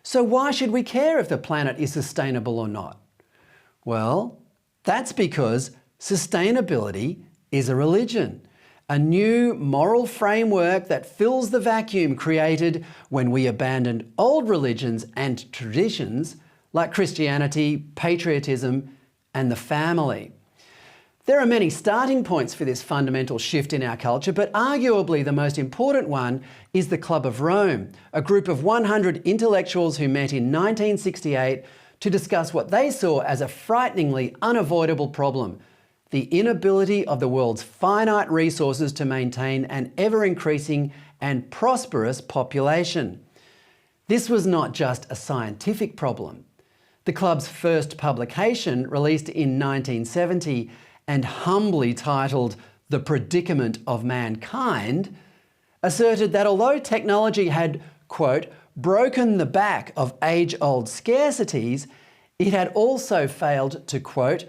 So why should we care if the planet is sustainable or not? Well, that's because sustainability is a religion, a new moral framework that fills the vacuum created when we abandoned old religions and traditions like Christianity, patriotism, and the family. There are many starting points for this fundamental shift in our culture, but arguably the most important one is the Club of Rome, a group of 100 intellectuals who met in 1968 to discuss what they saw as a frighteningly unavoidable problem: the inability of the world's finite resources to maintain an ever-increasing and prosperous population. This was not just a scientific problem. The club's first publication, released in 1970 and humbly titled The Predicament of Mankind, asserted that although technology had, quote, broken the back of age-old scarcities, it had also failed to, quote,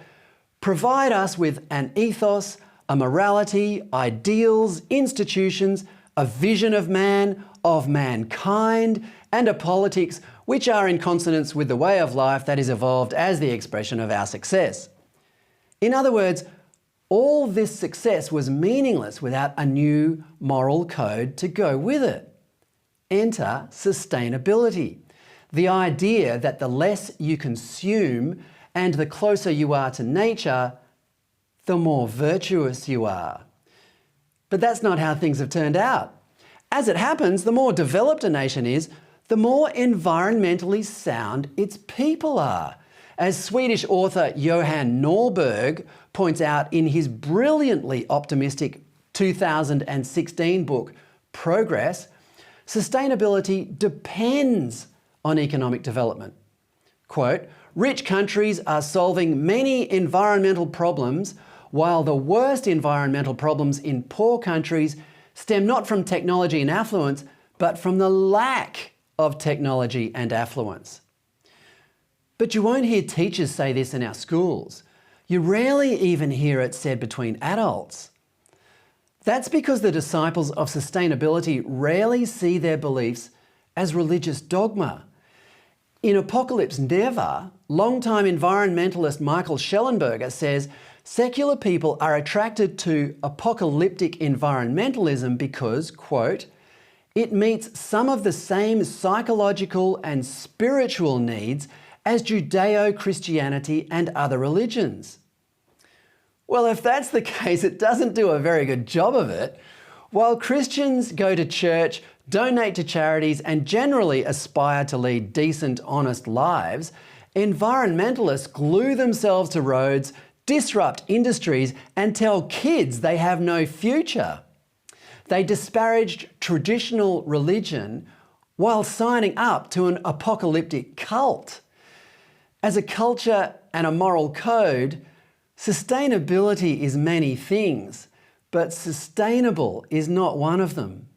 provide us with an ethos, a morality, ideals, institutions, a vision of man, of mankind, and a politics which are in consonance with the way of life that is evolved as the expression of our success. In other words, all this success was meaningless without a new moral code to go with it. Enter sustainability, the idea that the less you consume and the closer you are to nature, the more virtuous you are. But that's not how things have turned out. As it happens, the more developed a nation is, the more environmentally sound its people are. As Swedish author Johan Norberg points out in his brilliantly optimistic 2016 book, Progress, sustainability depends on economic development. Quote, rich countries are solving many environmental problems, while the worst environmental problems in poor countries stem not from technology and affluence, but from the lack of technology and affluence. But you won't hear teachers say this in our schools. You rarely even hear it said between adults. That's because the disciples of sustainability rarely see their beliefs as religious dogma. In Apocalypse Never, longtime environmentalist Michael Schellenberger says secular people are attracted to apocalyptic environmentalism because, quote, it meets some of the same psychological and spiritual needs as Judeo-Christianity and other religions. Well, if that's the case, it doesn't do a very good job of it. While Christians go to church, donate to charities, and generally aspire to lead decent, honest lives, environmentalists glue themselves to roads, disrupt industries, and tell kids they have no future. They disparaged traditional religion while signing up to an apocalyptic cult. As a culture and a moral code, sustainability is many things, but sustainable is not one of them.